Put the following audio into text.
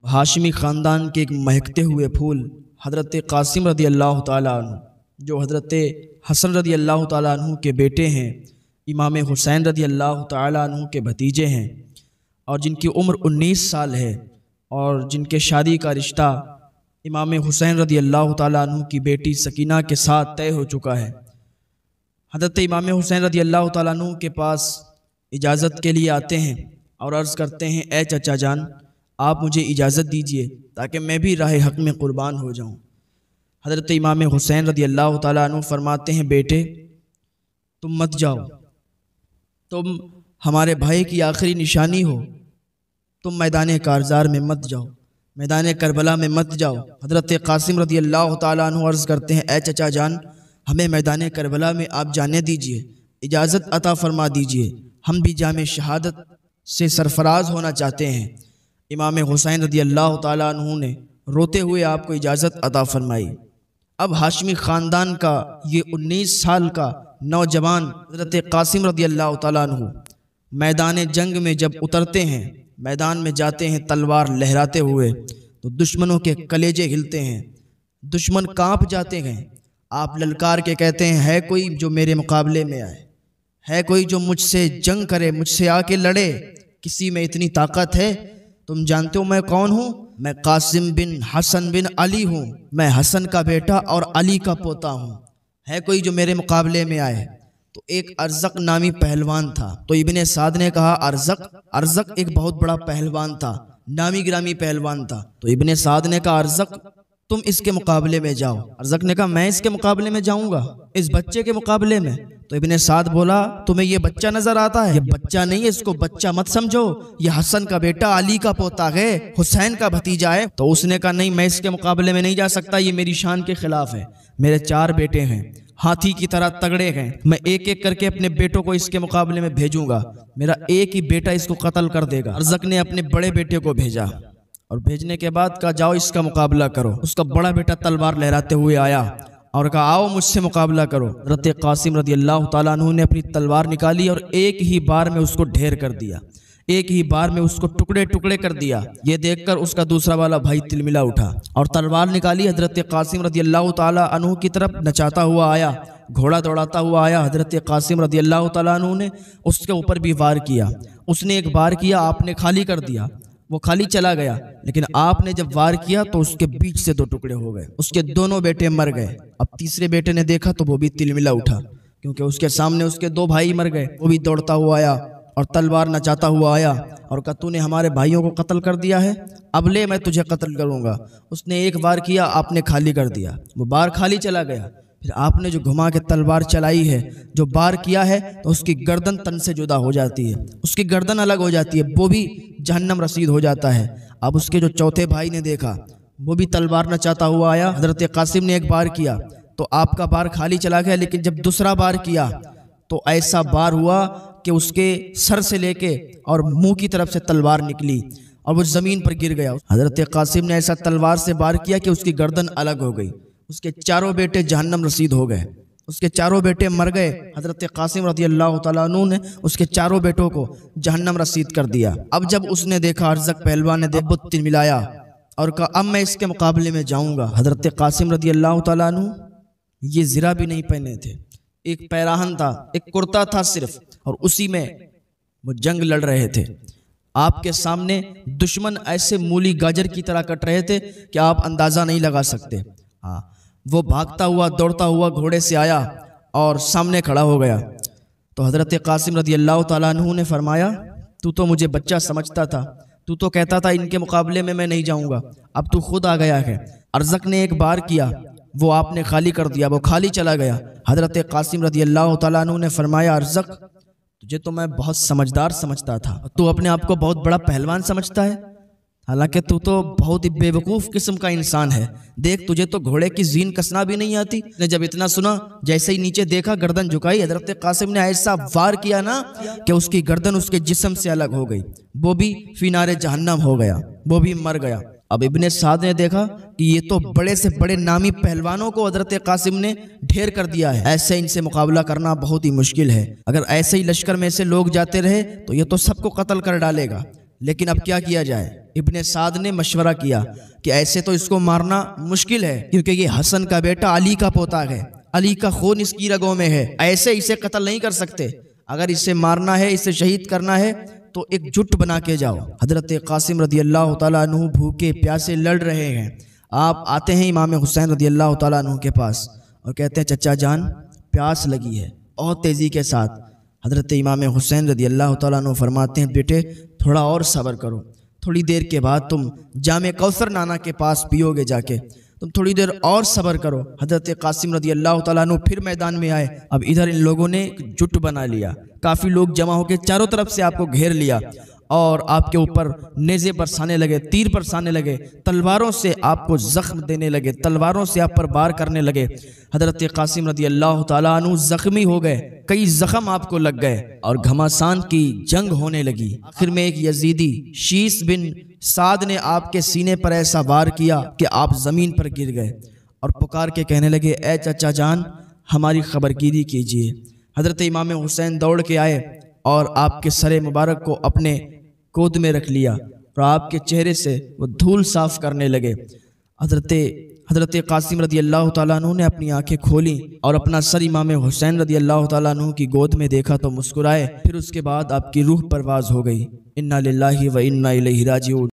ہاشمی خاندان کے ایک مہکتے ہوئے پھول حضرت قاسم رضی اللہ تعالیٰ عنہ، جو حضرت حسن رضی اللہ تعالیٰ عنہ کے بیٹے ہیں، امام حسین رضی اللہ تعالیٰ عنہ کے بھتیجے ہیں، اور جن کی عمر 19 سال ہے، اور جن کے شادی کا رشتہ امام حسین رضی اللہ تعالیٰ عنہ کی بیٹی سکینہ کے ساتھ طے ہو چکا ہے۔ حضرت امام حسین رضی اللہ تعالیٰ عنہ کے پاس اجازت کے لیے آتے ہیں اور عرض کرتے ہیں، اے چچا جان، آپ مجھے اجازت دیجئے تاکہ میں بھی راہ حق میں قربان ہو جاؤں۔ حضرت امام حسین رضی اللہ تعالیٰ عنہ فرماتے ہیں، بیٹے تم مت جاؤ، تم ہمارے بھائی کی آخری نشانی ہو، تم میدان کارزار میں مت جاؤ، میدان کربلا میں مت جاؤ۔ حضرت قاسم رضی اللہ تعالیٰ عنہ عرض کرتے ہیں، اے چچا جان، ہمیں میدان کربلا میں آپ جانے دیجئے، اجازت عطا فرما دیجئے، ہم بھی جام شہادت سے سرفراز ہونا چاہتے ہیں۔ امام حسین رضی اللہ تعالیٰ عنہ نے روتے ہوئے آپ کو اجازت عطا فرمائی۔ اب ہاشمی خاندان کا یہ 19 سال کا نوجوان حضرت قاسم رضی اللہ تعالیٰ عنہ میدان جنگ میں جب اترتے ہیں، میدان میں جاتے ہیں تلوار لہراتے ہوئے، تو دشمنوں کے کلیجے ہلتے ہیں، دشمن کانپ جاتے ہیں۔ آپ للکار کے کہتے ہیں، ہے کوئی جو میرے مقابلے میں آئے، ہے کوئی جو مجھ سے جنگ کرے، مجھ سے آ کے لڑے، کسی میں اتنی طاقت ہے؟ تم جانتے ہو میں کون ہوں؟ میں قاسم بن حسن بن علی ہوں، میں حسن کا بیٹا اور علی کا پوتا ہوں، ہے کوئی جو میرے مقابلے میں آئے؟ تو ایک ارزق نامی پہلوان تھا، تو ابن سعد نے کہا ارزق ایک بہت بڑا پہلوان تھا، نامی گرامی پہلوان تھا۔ تو ابن سعد نے کہا، ارزق تم اس کے مقابلے میں جاؤ۔ ارزق نے کہا، میں اس کے مقابلے میں جاؤں گا، اس بچے کے مقابلے میں؟ تو ابن سعد بولا، تمہیں یہ بچہ نظر آتا ہے؟ یہ بچہ نہیں ہے، اس کو بچہ مت سمجھو، یہ حسن کا بیٹا، علی کا پوتا ہے، حسین کا بھتیجا ہے۔ تو اس نے کہا، نہیں، میں اس کے مقابلے میں نہیں جا سکتا، یہ میری شان کے خلاف ہے، میرے 4 بیٹے ہیں، ہاتھی کی طرح تگڑے ہیں، میں ایک ایک کر کے اپنے بیٹوں کو اس کے مقابلے میں بھیجوں گا، میرا ایک ہی بیٹا اس کو قتل کر دے گا۔ ارزق نے اپنے بڑے بیٹے کو بھیجا، اور بھیجنے کے بعد کہا، جاؤ اس کا مقابلہ کرو۔ اس کا بڑا بیٹا تلوار لہراتے ہوئے آیا اور کہا، آؤ مجھ سے مقابلہ کرو۔ حضرت قاسم رضی اللہ تعالیٰ عنہ نے اپنی تلوار نکالی اور ایک ہی بار میں اس کو ڈھیر کر دیا، ایک ہی بار میں اس کو ٹکڑے ٹکڑے کر دیا۔ یہ دیکھ کر اس کا دوسرا والا بھائی تلملا اٹھا اور تلوار نکالی، حضرت قاسم رضی اللہ تعالیٰ عنہ کی طرف نچاتا ہوا آیا، گھوڑا دوڑاتا ہوا آیا۔ حضرت قاسم رضی اللہ تعالیٰ عنہ نے اس کے اوپر بھی وار کیا، اس نے ایک بار کیا، آپ نے خالی کر دیا، وہ خالی چلا گیا، لیکن آپ نے جب وار کیا تو اس کے بیچ سے 2 ٹکڑے ہو گئے، اس کے دونوں بیٹے مر گئے۔ اب تیسرے بیٹے نے دیکھا تو وہ بھی تلملا اٹھا، کیونکہ اس کے سامنے اس کے 2 بھائی مر گئے۔ وہ بھی دوڑتا ہوا آیا اور تلوار نچاتا ہوا آیا اور کہا، تو نے ہمارے بھائیوں کو قتل کر دیا ہے، اب لے میں تجھے قتل کروں گا۔ اس نے ایک بار کیا، آپ نے خالی کر دیا، وہ بار خالی چلا گیا۔ پھر آپ نے جو گھما کے تلوار چلائی ہے، جو بار کیا ہے، تو اس کی گردن تن سے جدا ہو جاتی ہے، اس کی گردن الگ ہو جاتی ہے، وہ بھی جہنم رسید ہو جاتا ہے۔ اب اس کے جو چوتھے بھائی نے دیکھا، وہ بھی تلوار نچاتا ہوا آیا۔ حضرت قاسم نے ایک بار کیا تو آپ کا بار خالی چلا گیا، لیکن جب دوسرا بار کیا تو ایسا بار ہوا کہ اس کے سر سے لے کے اور منہ کی طرف سے تلوار نکلی اور وہ زمین پر گر گیا۔ حضرت قاسم نے ایسا تلوار سے بار کیا کہ اس کی گردن الگ ہو گئی، اس کے 4 بیٹے جہنم رسید ہو گئے، اس کے 4 بیٹے مر گئے۔ حضرت قاسم رضی اللہ تعالیٰ عنہ نے اس کے 4 بیٹوں کو جہنم رسید کر دیا۔ اب جب اس نے دیکھا، ارزق پہلوان نے بت تلملایا اور کہا، اب میں اس کے مقابلے میں جاؤں گا۔ حضرت قاسم رضی اللہ تعالیٰ عنہ یہ زرہ بھی نہیں پہنے تھے، ایک پیراہن تھا، ایک کرتا تھا صرف، اور اسی میں وہ جنگ لڑ رہے تھے۔ آپ کے سامنے دشمن ایسے مولی گاجر کی طرح کٹ رہے تھے کہ آپ اندازہ نہیں لگا سکتے۔ وہ بھاگتا ہوا دوڑتا ہوا گھوڑے سے آیا اور سامنے کھڑا ہو گیا۔ تو حضرت قاسم رضی اللہ تعالیٰ عنہ نے فرمایا، تو مجھے بچہ سمجھتا تھا، تو کہتا تھا ان کے مقابلے میں نہیں جاؤں گا، اب تو خود آ گیا ہے۔ ارزق نے ایک بار کیا، وہ آپ نے خالی کر دیا، وہ خالی چلا گیا۔ حضرت قاسم رضی اللہ تعالیٰ عنہ نے فرمایا، ارزق تجھے تو میں بہت سمجھدار سمجھتا تھا، تو اپنے آپ کو بہت بڑا پہلوان سمجھتا ہے، حالانکہ تو بہت ہی بے وقوف قسم کا انسان ہے۔ دیکھ، تجھے تو گھوڑے کی زین کسنا بھی نہیں آتی۔ نے جب اتنا سنا، جیسے ہی نیچے دیکھا، گردن جھکائی، حضرت قاسم نے ایسا وار کیا نا کہ اس کی گردن اس کے جسم سے الگ ہو گئی، وہ بھی فی نار جہنم ہو گیا، وہ بھی مر گیا۔ اب ابن سعد نے دیکھا کہ یہ تو بڑے سے بڑے نامی پہلوانوں کو حضرت قاسم نے ڈھیر کر دیا ہے، ایسے ان سے مقابلہ کرنا بہت ہی مشکل ہے، اگر ایسے ہی لشکر میں سے لوگ جاتے رہے تو یہ تو سب کو قتل کر ڈالے گا، لیکن اب کیا کیا جائے؟ ابن سعد نے مشورہ کیا کہ ایسے تو اس کو مارنا مشکل ہے، کیونکہ یہ حسن کا بیٹا علی کا پوتا ہے، علی کا خون اس کی رگوں میں ہے، ایسے اسے قتل نہیں کر سکتے، اگر اسے مارنا ہے، اسے شہید کرنا ہے تو ایک جٹ بنا کے جاؤ۔ حضرت قاسم رضی اللہ تعالیٰ عنہ بھوکے پیاسے لڑ رہے ہیں، آپ آتے ہیں امام حسین رضی اللہ تعالیٰ عنہ کے پاس اور کہتے ہیں چچا جان پیاس لگی ہے، بہت تیزی کے ساتھ۔ حضرت امام حسین رضی اللہ تعالیٰ عنہ فرماتے ہیں بیٹے تھوڑا اور صبر کرو، تھوڑی دیر کے بعد تم جام کوثر نانا کے پاس پیو گے جا کے، تم تھوڑی دیر اور صبر کرو۔ حضرت قاسم رضی اللہ تعالیٰ عنہ پھر میدان میں آئے، اب ادھر ان لوگوں نے جٹ بنا لیا، کافی لوگ جمع ہو کے چاروں طرف سے آپ کو گھیر لیا اور آپ کے اوپر نیزے برسانے لگے، تیر برسانے لگے، تلواروں سے آپ کو زخم دینے لگے، تلواروں سے آپ پر وار کرنے لگے۔ حضرت قاسم رضی اللہ تعالیٰ عنہ زخمی ہو گئے، کئی زخم آپ کو لگ گئے اور گھماسان کی جنگ ہونے لگی۔ آخر میں ایک یزیدی شیس بن سعد نے آپ کے سینے پر ایسا وار کیا کہ آپ زمین پر گر گئے اور پکار کے کہنے لگے اے چچا جان ہماری خبرگیری کیجیے۔ حضرت امام حسین دوڑ کے آئے اور آپ کے سر مبارک کو اپنے گود میں رکھ لیا اور آپ کے چہرے سے وہ دھول صاف کرنے لگے۔ حضرت قاسم رضی اللہ تعالیٰ عنہ نے اپنی آنکھیں کھولیں اور اپنا سر امام حسین رضی اللہ تعالیٰ عنہ کی گود میں دیکھا تو مسکرائے، پھر اس کے بعد آپ کی روح پرواز ہو گئی۔ انا للہ و انا الیہ راجعون۔